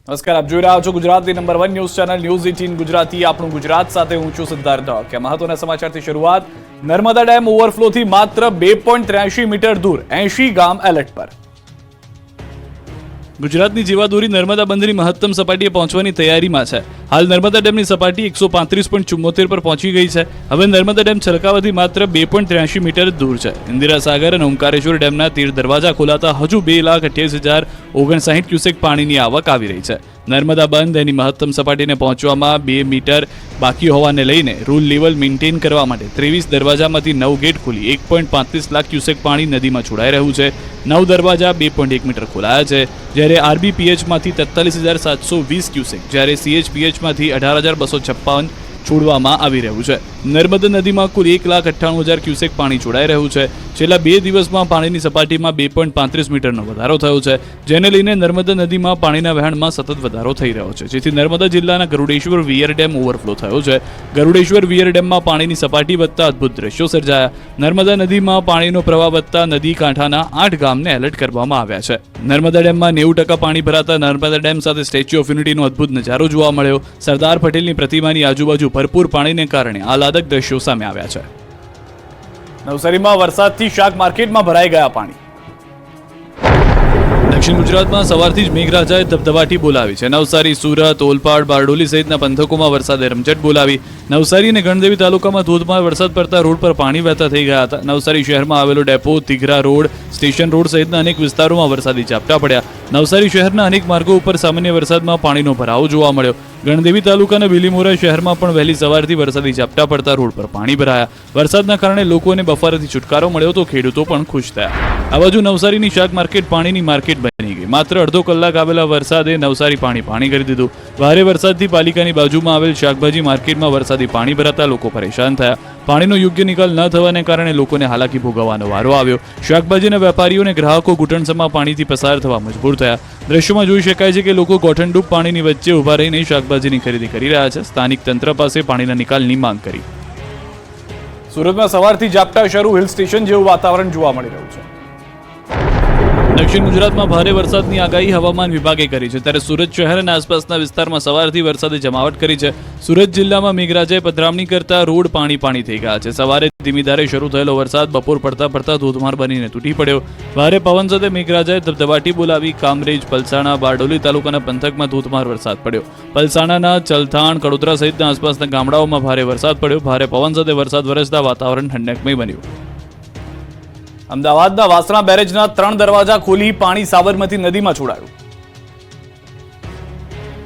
નમસ્કાર, આપ જોઈ રહ્યા છો ગુજરાતની number 1 news channel news 18 Gujarati. આપણું ગુજરાત સાથે હું છું સિદ્ધાર્થ ઢોક. મહત્વના સમાચારથી શરૂઆત. નર્મદા ડેમ ઓવરફ્લોથી માત્ર 2.83 મીટર દૂર 80 ગામ એલર્ટ પર. ગુજરાતની જીવાદોરી નર્મદા બંધની મહત્તમ સપાટીએ પહોંચવાની તૈયારીમાં છે. હાલ નર્મદા ડેમની સપાટી 135.74 પર પહોંચી ગઈ છે. હવે નર્મદા ડેમ છલકાવાથી માત્ર 2.83 મીટર દૂર છે. ઇન્દિરા સાગર અને ઓમકારેશ્વર ડેમના 13 દરવાજા ખોલાતા હજુ 2,28,059 ક્યુસેક પાણીની આવક આવી રહી છે. નર્મદા બંધ એની મહત્તમ સપાટીને પહોંચવામાં 2 મીટર બાકી હોવાને લઈને રૂલ લેવલ મેન્ટેન કરવા માટે 23 દરવાજામાંથી 9 ગેટ ખોલી 1.35 લાખ ક્યુસેક પાણી નદીમાં છોડાઈ રહ્યું છે. 9 દરવાજા 2.1 મીટર ખોલાયા છે, જ્યારે આરબીપીએચમાંથી 43,720 ક્યુસેક, જ્યારે સીએચપીએચમાંથી 18,256 છોડવામાં આવી રહ્યું છે. નર્મદા નદીમાં કુલ 1,98,000 ક્યુસેક પાણી છોડાઈ રહ્યું છે. છેલ્લા 2 દિવસમાં પાણીની સપાટીમાં 2.35 મીટરનો વધારો થયો છે, જેને લઈને નર્મદા નદીમાં પાણીના વહેણમાં સતત વધારો થઈ રહ્યો છે, જેથી નર્મદા જિલ્લાના ગરુડેશ્વર વિયર ડેમ ઓવરફ્લો થયો છે. ગરુડેશ્વર વિયર ડેમમાં પાણીની સપાટી વધતા અદ્ભુત દ્રશ્યો સર્જાયા. નર્મદા નદીમાં પાણીનો પ્રવાહ વધતા નદી કાંઠાના 8 ગામને એલર્ટ કરવામાં આવ્યા છે. નર્મદા ડેમમાં 90% પાણી ભરાતા નર્મદા ડેમ સાથે સ્ટેચ્યુ ઓફ યુનિટીનો અદ્ભુત નજારો જોવા મળ્યો. સરદાર પટેલની પ્રતિમાની આજુબાજુ ભરપૂર પાણીને કારણે આહલાદક દ્રશ્યો સામે આવ્યા છે. નવસારીમાં વરસાદથી શાક માર્કેટમાં ભરાઈ ગયા પાણી. દક્ષિણ ગુજરાતમાં સવારથી જ મેઘરાજાએ ધબધબાટી બોલાવી છે. નવસારી, સુરત, ઓલપાડ, બારડોલી સહિતના પંથકોમાં વરસાદે રમઝટ બોલાવી. નવસારી અને ગણદેવી તાલુકામાં ધોધમાર વરસાદ પડતા રોડ પર પાણી વહેતા થઈ ગયા હતા. નવસારી શહેરમાં આવેલો ડેપો, તિઘરા રોડ, સ્ટેશન રોડ સહિતના અનેક વિસ્તારોમાં વરસાદી ઝાપટા પડ્યા. નવસારી શહેરના અનેક માર્ગો ઉપર સામાન્ય વરસાદમાં પાણીનો ભરાવો જોવા મળ્યો. ગણદેવી તાલુકાના બિલીમોરા શહેરમાં પણ વહેલી સવારથી વરસાદી ઝાપટા પડતા રોડ પર પાણી ભરાયા. વરસાદના કારણે લોકોને બફારાથી છુટકારો મળ્યો તો ખેડૂતો પણ ખુશ થયા. આ બાજુ નવસારીની શાક માર્કેટ પાણીની માર્કેટ બની ગઈ. માત્ર અડધો કલાક આવેલા વરસાદે નવસારી પાણી કરી દીધું. ભારે વરસાદથી પાલિકાની બાજુમાં આવેલ શાકભાજી માર્કેટમાં વરસાદી પાણી ભરાતા લોકો પરેશાન થયા. પાણીનો યોગ્ય નિકાલ ન થવાને કારણે લોકોને હાલાકી ભોગવવાનો વારો આવ્યો. શાકભાજીના વેપારીઓ અને ગ્રાહકો ઘૂંટણસમાં પાણીથી પસાર થવા મજબૂર થયા. દ્રશ્યોમાં જોઈ શકાય છે કે લોકો ગોઠણડૂબ પાણીની વચ્ચે ઉભા રહીને શાકભાજીની ખરીદી કરી રહ્યા છે. સ્થાનિક તંત્ર પાસે પાણીના નિકાલની માંગ કરી. સુરતમાં સવારથી ઝાપટા શરૂ, હિલ સ્ટેશન જેવું વાતાવરણ જોવા મળી રહ્યું છે. દક્ષિણ ગુજરાતમાં ભારે વરસાદની આગાહી હવામાન વિભાગે કરી છે, ત્યારે સુરત શહેર અને આસપાસના વિસ્તારમાં સવારથી વરસાદે જમાવટ કરી છે. સુરત જિલ્લામાં મેઘરાજાએ પધરામણી કરતા રોડ પાણી થઈ ગયા છે. સવારે ધીમી ધારે શરૂ થયેલો વરસાદ બપોર પડતા ધોધમાર બનીને તૂટી પડ્યો. ભારે પવન સાથે મેઘરાજાએ ધબધબાટી બોલાવી. કામરેજ, પલસાણા, બારડોલી તાલુકાના પંથકમાં ધોધમાર વરસાદ પડ્યો. પલસાણાના ચલથાણ, કડોદરા સહિતના આસપાસના ગામડાઓમાં ભારે વરસાદ પડ્યો. ભારે પવન સાથે વરસાદ વરસતા વાતાવરણ ઠંડકમય બન્યું. અમદાવાદના વાસણા બેરેજના 3 દરવાજા ખોલી પાણી સાબરમતી નદીમાં છોડાયું.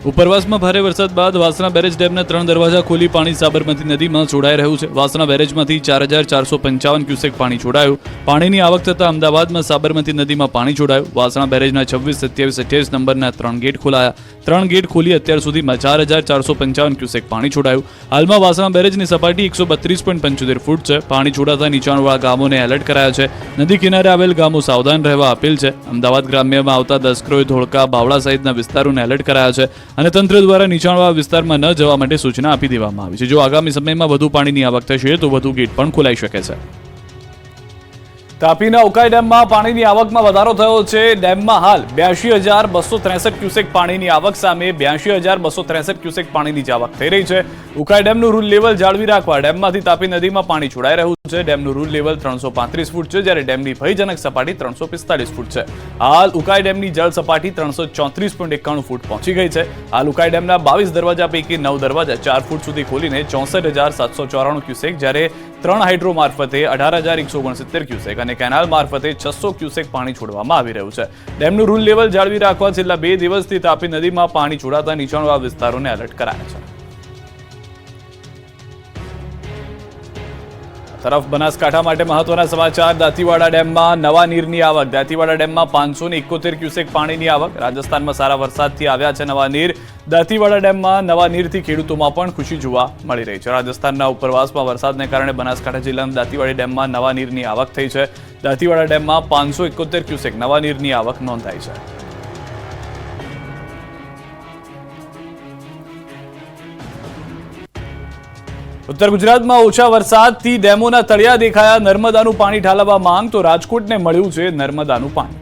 ઉપરવાસમાં ભારે વરસાદ બાદ વાસણા બેરેજ ડેમના 3 દરવાજા ખોલી પાણી સાબરમતી નદીમાં છોડાઈ રહ્યું છે. વાસણા બેરેજમાંથી 4,455 ક્યુસેક પાણી છોડાયું. પાણીની આવક થતાં અમદાવાદમાં સાબરમતી નદીમાં પાણી છોડાયું. વાસણા બેરેજના 26, 27, 28 નંબરના 3 ગેટ ખોલાયા. 3 ગેટ ખોલી અત્યાર સુધીમાં 4,455 ક્યુસેક પાણી છોડાયું. હાલમાં વાસણા બેરેજની સપાટી 132.75 ફૂટ છે. પાણી છોડાતા નીચાણવાળા ગામોને એલર્ટ કરાયા છે. નદી કિનારે આવેલ ગામો સાવધાન રહેવા અપીલ છે. અમદાવાદ ગ્રામ્યમાં આવતા દસક્રોઈ, ધોળકા, બાવળા સહિતના વિસ્તારોને એલર્ટ કરાયા છે અને તંત્ર દ્વારા નીચાણવાળા વિસ્તારમાં ન જવા માટે સૂચના આપી દેવામાં આવી છે. જો આગામી સમયમાં વધુ પાણીની આવક થશે તો વધુ ગેટ પણ ખોલાઈ શકે છે. તાપીના ઉકાઈ ડેમમાં પાણીની આવકમાં વધારો થયો છે. ડેમમાં હાલ 82,263 ક્યુસેક પાણીની આવક સામે 82,263 ક્યુસેક પાણીની જ આવક થઈ રહી છે. ઉકાઈ ડેમનું રૂલ લેવલ જાળવી રાખવા ડેમમાંથી તાપી નદીમાં પાણી છોડાઈ રહ્યું છે. ડેમનું રૂલ લેવલ 335 ફૂટ છે, જ્યારે ડેમની ભયજનક સપાટી 345 ફૂટ છે. હાલ ઉકાઈ ડેમની જળ સપાટી 334.91 ફૂટ પહોંચી ગઈ છે. હાલ ઉકાઈ ડેમના 22 દરવાજા પૈકી 9 દરવાજા 4 ફૂટ સુધી ખોલીને 64,794 ક્યુસેક, જ્યારે 3 હાઇડ્રો મારફતે 18,169 ક્યુસેક અને કેનાલ મારફતે 600 ક્યુસેક પાણી છોડવામાં આવી રહ્યું છે. ડેમનું રૂલ લેવલ જાળવી રાખવા છેલ્લા 2 દિવસથી તાપી નદીમાં પાણી છોડાતા નીચાણવાળા વિસ્તારોને એલર્ટ કરાયા છે. તરફ બનાસકાંઠા માટે મહત્વના સમાચાર. દાંતીવાડા ડેમમાં નવા નીરની આવક. દાંતીવાડા ડેમમાં 571 ક્યુસેક પાણીની આવક. રાજસ્થાનમાં સારા વરસાદથી આવ્યા છે નવા નીર. દાંતીવાડા ડેમમાં નવા નીરથી ખેડૂતોમાં પણ ખુશી જોવા મળી રહી છે. રાજસ્થાનના ઉપરવાસમાં વરસાદને કારણે બનાસકાંઠા જિલ્લાના દાંતીવાડા ડેમમાં નવા નીરની આવક થઈ છે. દાંતીવાડા ડેમમાં 571 ક્યુસેક નવા નીરની આવક નોંધાઈ છે. ઉત્તર ગુજરાતમાં ઓછા વરસાદથી ડેમોના તળિયા દેખાયા. નર્મદાનું પાણી ઠાલવવા માંગ તો રાજકોટને મળ્યું છે નર્મદાનું પાણી.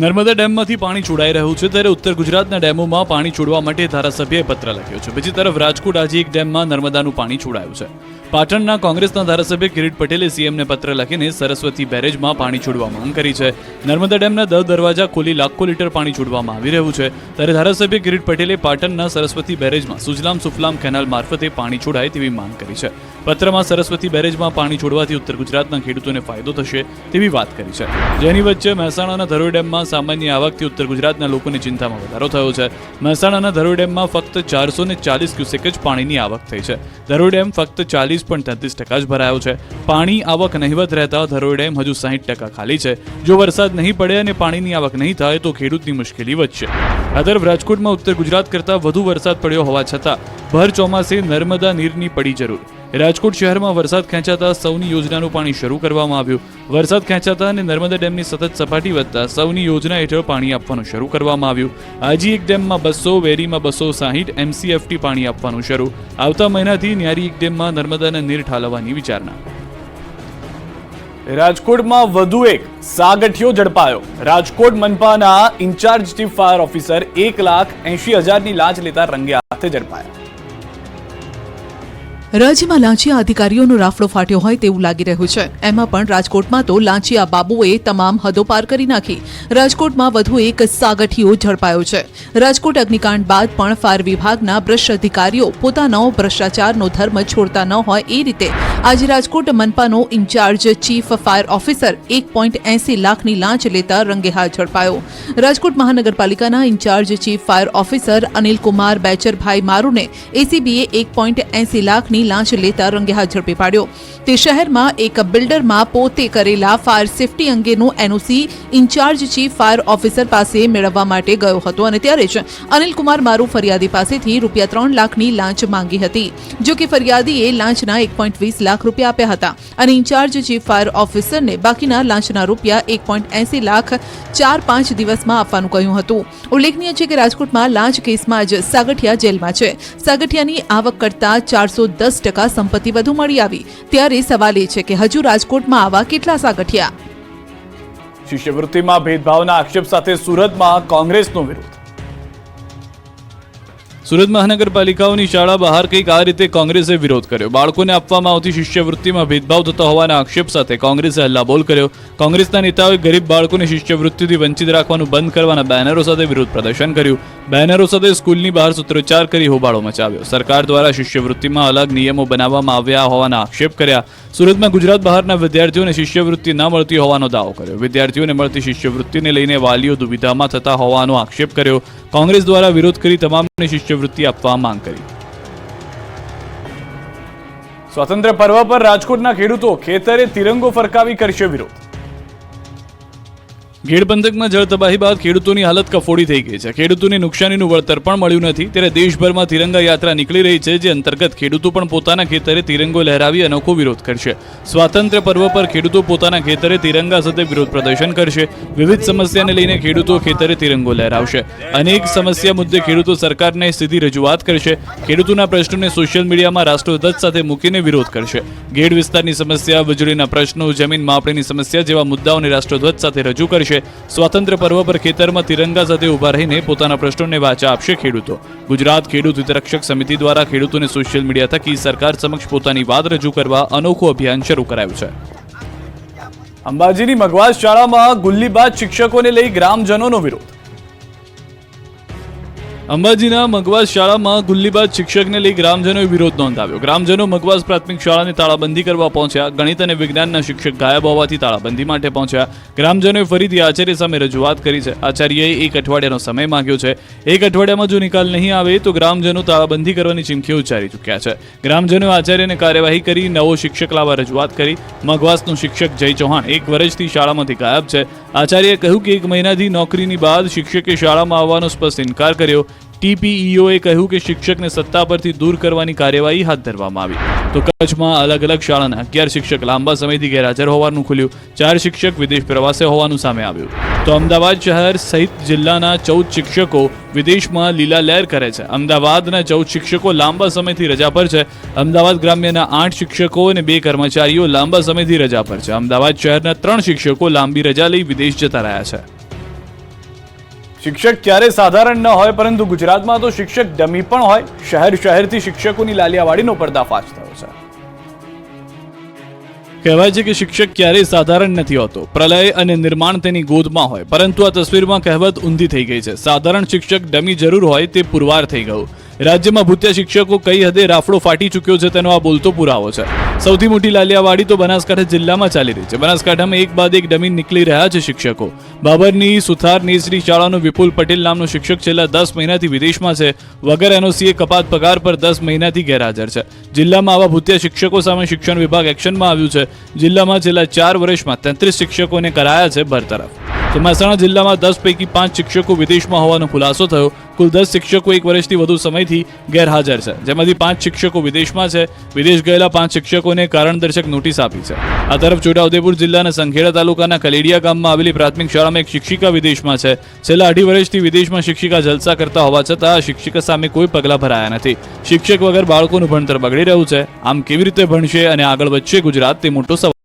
નર્મદા ડેમમાંથી પાણી છોડાઈ રહ્યું છે ત્યારે ઉત્તર ગુજરાતના ડેમોમાં પાણી છોડવા માટે ધારાસભ્યએ પત્ર લખ્યો છે. બીજી તરફ રાજકોટ આજે એક ડેમમાં નર્મદાનું પાણી છોડાયું છે. પાટણના કોંગ્રેસના ધારાસભ્ય કિરીટ પટેલે સીએમને પત્ર લખીને સરસ્વતી બેરેજમાં પાણી છોડવા માંગ કરી છે. નર્મદા ડેમના 10 દરવાજા ખોલી લાખો લીટર પાણી છોડવામાં આવી રહ્યું છે ત્યારે ધારાસભ્ય કિરીટ પટેલે પાટણના સરસ્વતી બેરેજમાં સુજલામ સુફલામ કેનાલ મારફતે પાણી છોડાય તેવી માંગ કરી છે. પત્રમાં સરસ્વતી બેરેજમાં પાણી છોડવાથી ઉત્તર ગુજરાતના ખેડૂતોને ફાયદો થશે તેવી વાત કરી છે. જેની વચ્ચે મહેસાણાના ધરોઈ ડેમમાં સામાન્ય આવકથી ઉત્તર ગુજરાતના લોકોની ચિંતામાં વધારો થયો છે. મહેસાણાના ધરોઈ ડેમમાં ફક્ત 440 ક્યુસેક જ પાણીની આવક થઈ છે. ધરોઈ ડેમ ફક્ત 40.33% જ ભરાયો છે. પાણી આવક નહિવત રહેતા ધરોઈ ડેમ હજુ 60% ખાલી છે. જો વરસાદ નહીં પડે અને પાણીની આવક નહીં થાય તો ખેડૂતની મુશ્કેલી વધશે. આ તરફ રાજકોટમાં ઉત્તર ગુજરાત કરતાં વધુ વરસાદ પડ્યો હોવા છતાં ભર ચોમાસે નર્મદા નીરની પડી જરૂર. રાજકોટ શહેરમાં વરસાદ ખેંચાતા સૌની યોજનાનું પાણી શરૂ કરવામાં આવ્યું. વરસાદ ખેંચાતા અને નર્મદા ડેમની સતત સપાટી વધતા સૌની યોજના હેઠળ પાણી આપવાનું શરૂ કરવામાં આવ્યું. આજી એક ડેમમાં 200, વેરીમાં 260 MCFT પાણી આપવાનું શરૂ. આવતા મહિનાથી ન્યારી એક ડેમમાં નર્મદાના નીર ઠાલવવાની વિચારણા. રાજકોટમાં વધુ એક સાગઠિયો ઝડપાયો. રાજકોટ મનપાના ઇન્ચાર્જ ચીફ ફાયર ઓફિસર 1,80,000ની લાંચ લેતા રંગે હાથે ઝડપાયા. રાજ્યમાં લાંચિયા અધિકારીઓનો રાફડો ફાટ્યો હોય તેવું લાગી રહ્યું છે. એમાં પણ રાજકોટમાં તો લાંચિયા બાબુએ તમામ હદો પાર કરી નાખી. રાજકોટમાં વધુ એક સાગઠિયો ઝડપાયો છે. રાજકોટ અગ્નિકાંડ બાદ પણ ફાયર વિભાગના ભ્રષ્ટ અધિકારીઓ પોતાનો ભ્રષ્ટાચારનો ધર્મ છોડતા ન હોય એ રીતે આજે રાજકોટ મનપાનો ઇન્ચાર્જ ચીફ ફાયર ઓફિસર 1.80 લાખની લાંચ લેતા રંગે હાથ ઝડપાયો. રાજકોટ મહાનગરપાલિકાના in-charge chief fire officer Anilkumar Becharbhai મારુને એસીબીએ 1.80 લાખની લાંચ લેતા રંગે હાથ ઝડપી પાડ્યો. તે શહેરમાં એક બિલ્ડરમાં પોતે કરેલા ફાયર સેફટી અંગેનું NOC in charge chief fire officer પાસે મેળવવા માટે ગયો હતો અને ત્યારે જ અનિલકુમાર મારુ ફરિયાદી પાસેથી ₹3 લાખની લાંચ માંગી હતી. જો કે ફરિયાદીએ લાંચના 1.20 લાખ રૂપિયા આપ્યા હતા અને ઇન્ચાર્જ ચીફ ફાયર ઓફિસરને બાકીના લાંચના રૂપિયા 1.80 લાખ 4-5 દિવસમાં આપવાનું કહ્યું હતું. ઉલ્લેખનીય છે કે રાજકોટમાં લાંચ કેસમાં જ સાગઠિયા જેલમાં છે. સાગઠિયાની આવક કરતા 410% સંપત્તિ વધુ મળી આવી. ત્યારે સવાલ એ છે કે હજુ રાજકોટમાં આવા કેટલા સાગઠિયા? શિષ્યવૃત્તિમાં ભેદભાવના આક્ષેપ સાથે સુરતમાં કોંગ્રેસનો વિરોધ. સુરત મહાનગરપાલિકાઓની શાળા બહાર કંઈક આ રીતે કોંગ્રેસે વિરોધ કર્યો. બાળકોને આપવામાં આવતી શિષ્યવૃત્તિમાં ભેદભાવ થતો હોવાના આક્ષેપ સાથે કોંગ્રેસે હલ્લાબોલ કર્યો. કોંગ્રેસના નેતાઓએ ગરીબ બાળકોને શિષ્યવૃત્તિથી વંચિત રાખવાનું બંધ કરવાના બેનરો સાથે વિરોધ પ્રદર્શન કર્યું. બેનરો સાથે સ્કૂલની બહાર સૂત્રોચ્ચાર કરી હોબાળો મચાવ્યો. સરકાર દ્વારા શિષ્યવૃત્તિમાં અલગ નિયમો બનાવવામાં આવ્યા હોવાના આક્ષેપ કર્યા. સુરતમાં ગુજરાત બહારના વિદ્યાર્થીઓને શિષ્યવૃત્તિ ન મળતી હોવાનો દાવો કર્યો. વિદ્યાર્થીઓને મળતી શિષ્યવૃત્તિને લઈને વાલીઓ દુવિધામાં થતા હોવાનો આક્ષેપ કર્યો. કોંગ્રેસ દ્વારા વિરોધ કરી તમામને શિષ્યવૃત્તિ આપવા માંગ કરી. સ્વાતંત્ર્ય પર્વ પર રાજકોટના ખેડૂતો ખેતરે તિરંગો ફરકાવી કરશે વિરોધ. ગેડ પંથકમાં જળ તબાહી બાદ ખેડૂતોની હાલત કફોડી થઈ ગઈ છે. ખેડૂતોની નુકસાનીનું વળતર પણ મળ્યું નથી ત્યારે દેશભરમાં તિરંગા યાત્રા નીકળી રહી છે, જે અંતર્ગત ખેડૂતો પણ પોતાના ખેતરે તિરંગો લહેરાવી અનોખો વિરોધ કરશે. સ્વાતંત્ર્ય પર્વ પર ખેડૂતો પોતાના ખેતરે તિરંગા સાથે વિરોધ પ્રદર્શન કરશે. વિવિધ સમસ્યાને લઈને ખેડૂતો ખેતરે તિરંગો લહેરાવશે. અનેક સમસ્યા મુદ્દે ખેડૂતો સરકારને સીધી રજૂઆત કરશે. ખેડૂતોના પ્રશ્નોને સોશિયલ મીડિયામાં રાષ્ટ્રધ્વજ સાથે મૂકીને વિરોધ કરશે. ગેડ વિસ્તારની સમસ્યા, વીજળીના પ્રશ્નો, જમીન માપણીની સમસ્યા જેવા મુદ્દાઓને રાષ્ટ્રધ્વજ સાથે રજૂ કરશે. સ્વાતંત્ર્ય પર્વ પર ખેતરમાં તિરંગા સાથે ઉભા રહીને પોતાના પ્રશ્નોને વાચા આપશે ખેડૂતો. ગુજરાત ખેડૂત હિતરક્ષક સમિતિ દ્વારા ખેડૂતોને સોશિયલ મીડિયા થકી સરકાર સમક્ષ પોતાની વાત રજૂ કરવા અનોખું અભિયાન શરૂ કરાયું છે. અંબાજીની મગવાસ શાળામાં ગુલ્લીબાજ શિક્ષકોને લઈ ગ્રામજનોનો વિરોધ. અંબાજીના મગવાસ શાળામાં ગુલ્લીબાજ શિક્ષકને લઈ ગ્રામજનોએ વિરોધ નોંધાવ્યો. ગ્રામજનો મગવાસ પ્રાથમિક શાળાની તાળાબંધી કરવા પહોંચ્યા. ગણિત અને વિજ્ઞાનના શિક્ષક ગાયબ હોવાથી તાળાબંધી માટે પહોંચ્યા. ગ્રામજનોએ ફરીથી આચાર્ય સામે રજૂઆત કરી છે. આચાર્યએ 1 અઠવાડિયાનો સમય માંગ્યો છે. 1 અઠવાડિયામાં જો નિકાલ નહીં આવે તો ગ્રામજનો તાળાબંધી કરવાની ચીમકીઓ ઉચ્ચારી ચૂક્યા છે. ગ્રામજનોએ આચાર્યને કાર્યવાહી કરી નવો શિક્ષક લાવવા રજૂઆત કરી. મગવાસનો શિક્ષક જય ચૌહાણ 1 વર્ષથી શાળામાંથી ગાયબ છે. આચાર્યએ કહ્યું કે 1 મહિનાથી નોકરીની બાદ શિક્ષકે શાળામાં આવવાનો સ્પષ્ટ ઇનકાર કર્યો. ટીપીઈઓએ કહ્યું કે શિક્ષકને સત્તા પરથી દૂર કરવાની કાર્યવાહી હાથ ધરવામાં આવી. તો કચ્છમાં અલગ અલગ શાળાના 11 શિક્ષક લાંબા સમયથી ગેરહાજર હોવાનું ખુલ્યું. 4 શિક્ષક વિદેશ પ્રવાસે હોવાનું સામે આવ્યું. તો અમદાવાદ શહેર સહિત જિલ્લાના 14 શિક્ષકો વિદેશમાં લીલા લહેર કરે છે. અમદાવાદના 14 શિક્ષકો લાંબા સમયથી રજા પર છે. અમદાવાદ ગ્રામ્યના 8 શિક્ષકો અને 2 કર્મચારીઓ લાંબા સમયથી રજા પર છે. અમદાવાદ શહેરના 3 શિક્ષકો લાંબી રજા લઈ વિદેશ જતા રહ્યા છે. શિક્ષક ક્યારે સાધારણ ન હોય, પરંતુ ગુજરાતમાં તો શિક્ષક ડમી પણ હોય. શહેરથી શિક્ષકોની લાલિયાવાડીનો પર્દાફાશ થયો છે. કહેવાય છે કે શિક્ષક ક્યારેય સાધારણ નથી હોતો. પ્રલય અને નિર્માણ તેની ગોદમાં હોય, પરંતુ આ તસવીરમાં કહેવત ઊંધી થઈ ગઈ છે. સાધારણ શિક્ષક ડમી જરૂર હોય તે પુરવાર થઈ ગયું. રાજ્યમાં ભૂત્યા શિક્ષકો કઈ હદે રાફડો ફાટી ચૂક્યો છે તેનો આ બોલતો પુરાવો છે. સૌથી મોટી લાલિયાવાડી તો બનાસકાંઠા જિલ્લામાં ચાલી રહી છે. બનાસકાંઠામાં એક બાદ એક ડમી નીકળી રહ્યા છે શિક્ષકો. બાબરની સુથાર નેસરી શાળાનો વિપુલ પટેલ નામનો શિક્ષક છેલ્લા 10 મહિનાથી વિદેશમાં છે. વગર એનઓસીએ કપાત પગાર પર 10 મહિનાથી ગેરહાજર છે. જિલ્લામાં આવા ભૂત્યા શિક્ષકો સામે શિક્ષણ વિભાગ એક્શનમાં આવ્યું છે. જિલ્લામાં છેલ્લા 4 વર્ષમાં 33 શિક્ષકોને કરાયા છે બરતરફ. તો મહેસાણા જિલ્લામાં 10 પૈકી 5 શિક્ષકો વિદેશમાં હોવાનો ખુલાસો થયો. કુલ 10 શિક્ષકો 1 વર્ષથી વધુ સમયથી ગેરહાજર છે, જેમાંથી 5 શિક્ષકો વિદેશમાં છે. વિદેશ ગયેલા 5 શિક્ષકોને કારણદર્શક નોટિસ આપી છે. આ તરફ છોટાઉદેપુર જિલ્લાના સંખેડા તાલુકાના કલેડિયા ગામમાં આવેલી પ્રાથમિક શાળામાં એક શિક્ષિકા વિદેશમાં છે. છેલ્લા 2.5 વર્ષથી વિદેશમાં શિક્ષિકા જલસા કરતા હોવા છતાં આ શિક્ષિકા સામે કોઈ પગલાં ભરાયા નથી. શિક્ષક વગર બાળકોનું ભણતર બગડી રહ્યું છે. આમ કેવી રીતે ભણશે અને આગળ વધશે ગુજરાત, તે મોટો સવાલ